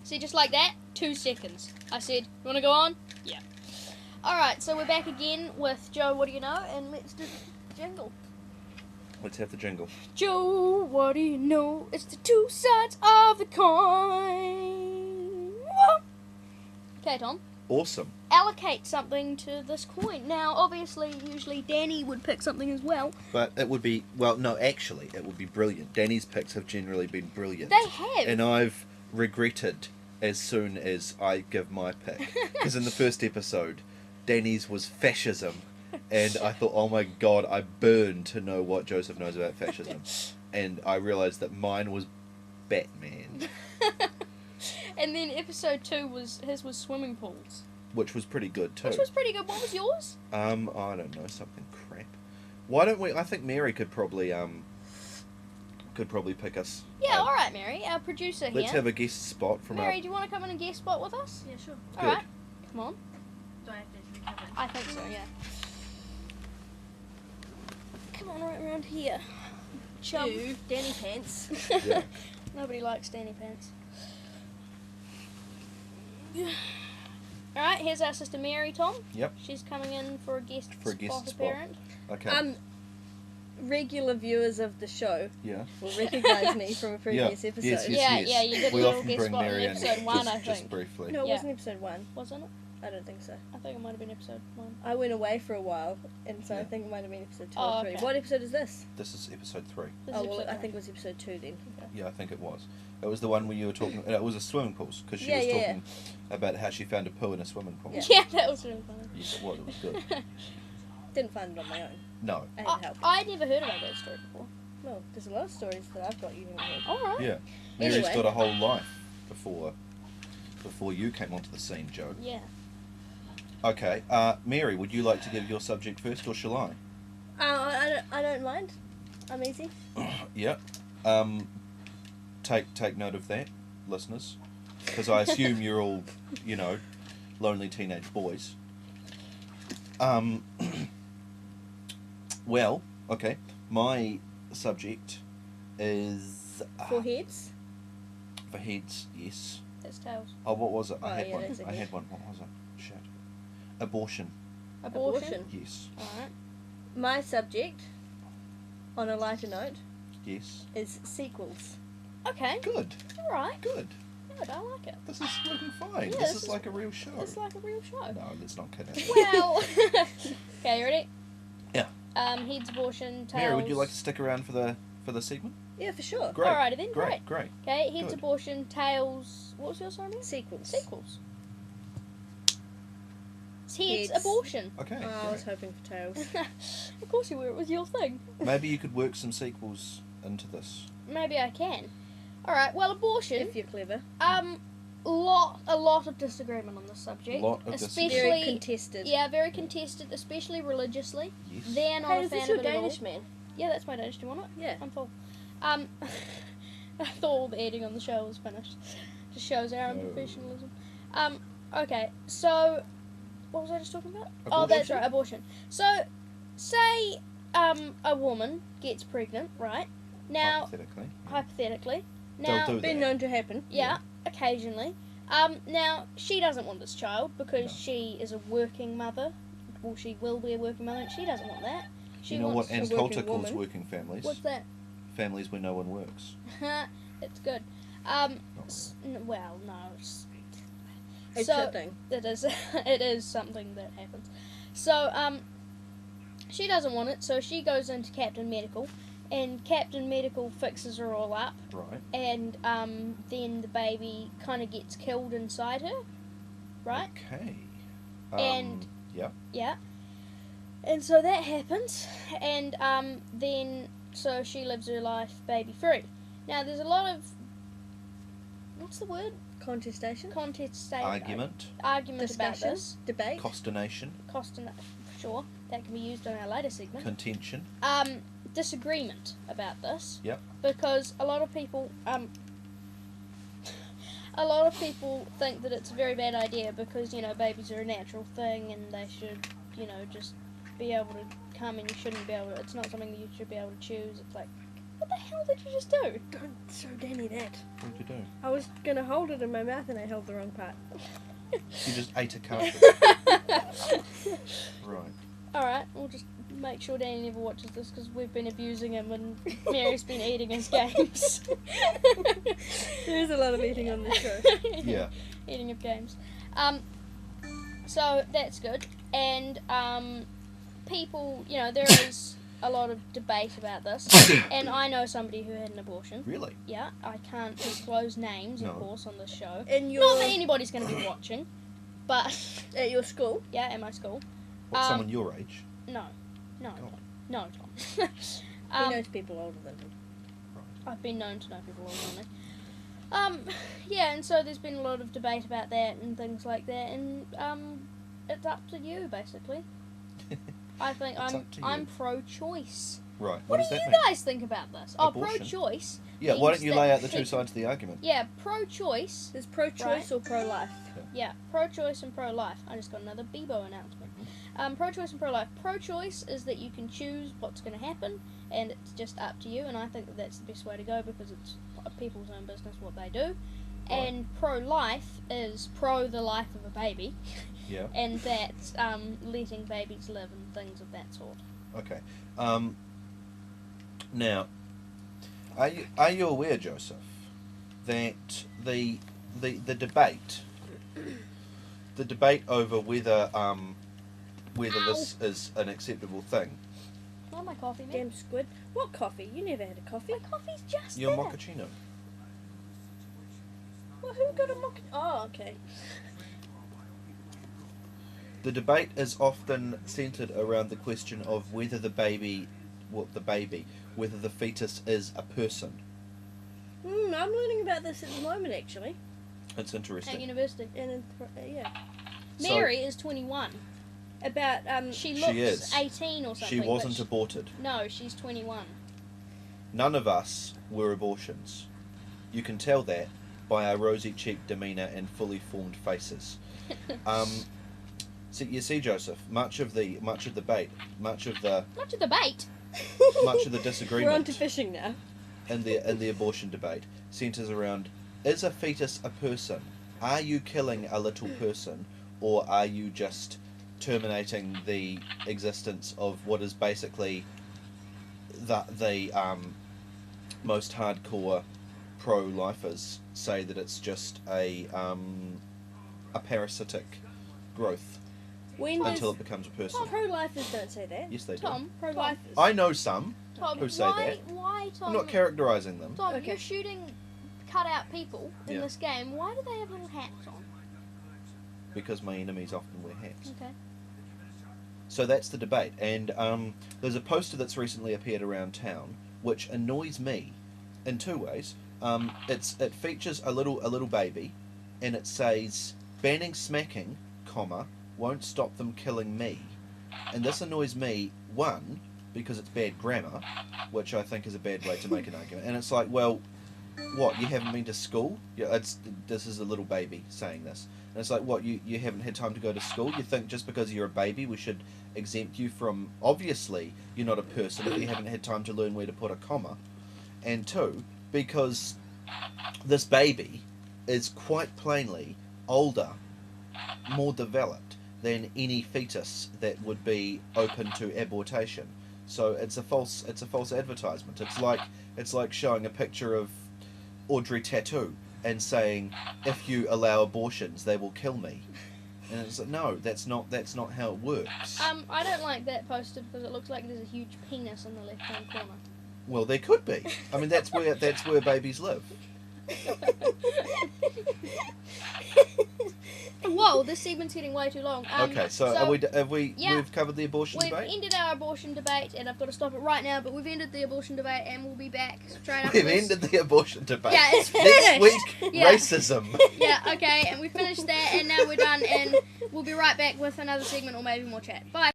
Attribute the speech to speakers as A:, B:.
A: See, just like that, 2 seconds. I said, you want to go on? Yeah. Alright, so we're back again with Joe, what do you know? And let's do the jingle.
B: Let's have the jingle.
A: Joe, what do you know? It's the 2 sides of the coin. Okay, Tom.
B: Awesome.
A: Allocate something to this coin. Now, obviously, usually Danny would pick something as well.
B: But it would be, well, no, actually, it would be brilliant. Danny's picks have generally been brilliant.
A: They have.
B: And I've regretted as soon as I give my pick. Because in the first episode, Danny's was fascism. And I thought, oh my god, I burn to know what Joseph knows about fascism. And I realised that mine was Batman.
A: And then episode 2 was swimming pools.
B: Which was pretty good too.
A: Which was pretty good. What was yours?
B: I don't know, something crap. Why don't we? I think Mary could probably pick us.
A: Yeah, all right, Mary, our producer here.
B: Let's have a guest spot from
A: Mary, do you want to come in and guest spot with us?
C: Yeah, sure.
A: All right, come on.
C: Do I have to recover?
A: I think so. Yeah. Come on, right around here. Chum.
C: Ew, Danny pants.
B: Yeah.
A: Nobody likes Danny pants. Alright, here's our sister Mary, Tom.
B: Yep.
A: She's coming in for a guest spot
B: spot.
A: appearance.
B: Okay.
C: Regular viewers of the show
B: Yeah.
C: will recognise me from a previous episode.
B: Yes,
A: Yeah,
B: yes.
A: yeah, you did a
B: We
A: little
B: often
A: guest
B: bring
A: spot in
B: Mary in
A: episode 1, I
B: just
A: think.
B: briefly.
C: No, it
A: Yeah.
C: wasn't episode 1.
A: Wasn't it?
C: I don't think so.
A: I think it might have been episode 1.
C: I went away for a while, and so I
B: Yeah.
C: think it might have been episode 2
A: Oh,
C: or 3.
A: okay.
C: What episode is this?
B: This is episode 3.
A: This is
C: Oh, well,
A: episode
C: I
A: 1.
C: think it was episode 2 then.
B: Yeah, I think it was. It was the one where you were talking. It was a swimming pools because she
C: Yeah,
B: was
C: yeah,
B: talking about how she found a poo in a swimming pool.
C: Yeah.
A: Yeah, that was really funny.
B: Yes, it was. It was good.
C: Didn't find it on my own.
B: No.
C: I had help.
A: I'd never heard about that story before.
C: No, there's a lot of stories that I've got you haven't heard.
A: Alright.
B: Yeah. Mary's
C: Anyway.
B: got a whole life before you came onto the scene, Joe.
A: Yeah.
B: Okay. Mary, would you like to give your subject first, or shall I?
C: I don't mind. I'm easy.
B: Yep. Take note of that, listeners, because I assume you're all, lonely teenage boys. Well, okay. My subject is
C: For heads.
B: for heads. Yes.
A: That's tails.
B: Oh, what was it?
C: Oh,
B: I had
C: yeah,
B: one.
C: that's a
B: I
C: head.
B: had one. What was it? Shit. Abortion.
A: Abortion.
B: Yes.
A: Alright.
C: My subject, on a lighter note,
B: Yes.
C: is sequels.
A: Okay.
B: Good.
A: Alright.
B: Good.
A: Good, I like it.
B: This is working fine.
A: Yeah,
B: this
A: this
B: is
A: is-
B: like a real show.
A: It's like a real show.
B: No, let's not kid it.
A: Well. Okay, you ready?
B: Yeah.
A: Heads, abortion, tails.
B: Mary, would you like to stick around for the segment?
C: Yeah, for sure.
B: Great.
A: Alrighty then, great.
B: Great.
A: Okay, heads,
B: Good.
A: abortion, tails. What was your sorry?
C: Sequels.
A: Sequels. It's heads,
C: Heads.
A: abortion.
B: Okay.
C: I was
B: great.
C: hoping for tails.
A: Of course you were. It was your thing.
B: Maybe you could work some sequels into this.
A: Maybe I can. Alright, well, abortion.
C: If you're clever.
A: A lot of disagreement on this subject.
B: Lot of
A: especially,
C: Very contested.
A: yeah, very contested, especially religiously.
B: Yes.
A: They're not
C: Hey,
A: a
C: is
A: fan
C: this
A: of
C: your
A: it at all.
C: Danish man?
A: Yeah, that's my Danish. Do you want it?
C: Yeah.
A: I'm full. I thought all the editing on the show was finished. Just shows our
B: No.
A: unprofessionalism. Okay, so what was I just talking about? Oh,
B: Abortion.
A: that's right, abortion. So, say a woman gets pregnant, right? Now, hypothetically. Now,
B: They'll do
C: Been
B: that.
C: known to happen.
A: yeah, occasionally. Now, she doesn't want this child because
B: No.
A: she is a working mother. Well, she will be a working mother, and she doesn't want that. She
B: You know
A: wants
B: what Anne
C: a working
B: Coulter calls
C: woman.
B: working families?
A: What's that?
B: Families where no one works.
A: It's good.
B: Not
A: Well, no.
C: It's
A: So
C: a thing.
A: it is. It is something that happens. So she doesn't want it, so she goes into Captain Medical, and Captain Medical fixes her all up,
B: Right.
A: and then the baby kind of gets killed inside her, right?
B: Okay.
A: And-
B: yeah.
A: Yeah. And so that happens, and then so she lives her life baby free. Now there's a lot of what's the word?
C: Contestation.
A: Argument about
C: Discussion.
A: this.
C: Debate.
B: Consternation.
A: Sure, that can be used in our later segment.
B: Contention.
A: Disagreement about this.
B: Yep.
A: Because a lot of people think that it's a very bad idea because, babies are a natural thing and they should, just be able to come, and you shouldn't be able to, it's not something that you should be able to choose. It's like, What the hell did you just do?
C: Don't show Danny that.
B: What did you do?
C: I was going to hold it in my mouth and I held the wrong part.
B: You just ate a cartridge. Right.
A: Alright, we'll just make sure Danny never watches this because we've been abusing him and Mary's been eating his games.
C: There is a lot of eating on this show.
B: Yeah.
A: Eating of games. So that's good. And people, there is a lot of debate about this. And I know somebody who had an abortion.
B: Really?
A: Yeah, I can't disclose names,
B: No.
A: of course, on this show.
C: In
A: Not that anybody's going to be watching, but
C: At your school?
A: yeah, at my school.
B: What, someone your age?
A: No,
B: God.
A: Tom.
C: He knows people older than him.
A: I've been known to know people older than me. Yeah, and so there's been a lot of debate about that and things like that, and it's up to you, basically. I think
B: It's up to you.
A: I'm pro-choice.
B: Right.
A: What
B: does
A: do
B: that
A: you
B: mean?
A: guys think about this? Oh,
B: Abortion?
A: pro-choice.
B: Yeah, why
A: means
B: don't you
A: that
B: lay out the two
A: people-
B: sides of the argument?
A: Yeah, pro-choice.
C: Is pro-choice or pro-life?
A: Yeah, pro-choice and pro-life. I just got another Bebo announcement. Pro-choice and pro-life. Pro-choice is that you can choose what's going to happen, and it's just up to you. And I think that that's the best way to go because it's people's own business what they do.
B: Right.
A: And pro-life is pro the life of a baby,
B: Yeah.
A: and that's letting babies live and things of that sort.
B: Okay. Now, are you aware, Joseph, that the debate over whether this is an acceptable thing?
A: Oh, my coffee, man.
C: Damn squid. What coffee? You never had a coffee.
A: My coffee's just
B: Your
A: there.
B: mochaccino.
C: Well, who got a mock? Oh, okay.
B: The debate is often centered around the question of whether the fetus is a person.
C: I'm learning about this at the moment, actually.
B: It's
A: At
B: interesting.
A: university.
C: And yeah,
B: So-
A: Mary is 21.
C: about
A: She
B: She
A: looks
B: is.
A: 18 or something.
B: She
A: but
B: wasn't aborted.
A: No, she's 21.
B: None of us were abortions. You can tell that by our rosy-cheeked demeanour and fully formed faces. So you see, Joseph, much of the debate, much of the
A: Much of the bait.
B: much of the
C: We're on
B: disagreement
C: to fishing now.
B: in the abortion debate centres around: is a fetus a person? Are you killing a little person, or are you just terminating the existence of what is basically the most hardcore pro-lifers say that it's just a parasitic growth
C: When does
B: until it becomes a person.
C: pro-lifers don't say that?
B: Yes, they do.
A: Tom,
C: Pro-lifers.
B: I know some.
A: Tom,
B: who say
A: why,
B: that.
A: why, Tom?
B: I'm not characterising them
A: Tom,
C: Okay.
A: you're shooting cut-out people in
B: Yeah.
A: this game. Why do they have little hats on?
B: because my enemies often wear hats.
A: Okay.
B: So that's the debate, and there's a poster that's recently appeared around town, which annoys me in two ways. It features a little baby, and it says banning smacking, won't stop them killing me, and this annoys me. One, because it's bad grammar, which I think is a bad way to make an argument, and it's like, well, what, you haven't been to school? Yeah, this is a little baby saying this. And it's like, what, you haven't had time to go to school? You think just because you're a baby we should exempt you from... Obviously, you're not a person if you haven't had time to learn where to put a comma. And two, because this baby is quite plainly older, more developed than any fetus that would be open to abortation. So it's a false advertisement. It's like showing a picture of Audrey Tattoo and saying, if you allow abortions, they will kill me. And it's like, no, that's not how it works.
A: I don't like that poster because it looks like there's a huge penis in the left-hand corner.
B: Well, there could be. I mean, that's where babies live.
A: Whoa, this segment's getting way too long.
B: Okay, so
A: yeah,
B: we've covered the abortion
A: we've
B: debate?
A: ended our abortion debate, and I've got to stop it right now, but we've ended the abortion debate, and we'll be back straight after
B: We've
A: this.
B: ended the abortion debate.
A: Yeah, it's
B: Next
A: finished.
B: week,
A: Yeah.
B: racism.
A: Yeah, okay, and we finished that, and now we're done, and we'll be right back with another segment or maybe more chat. Bye.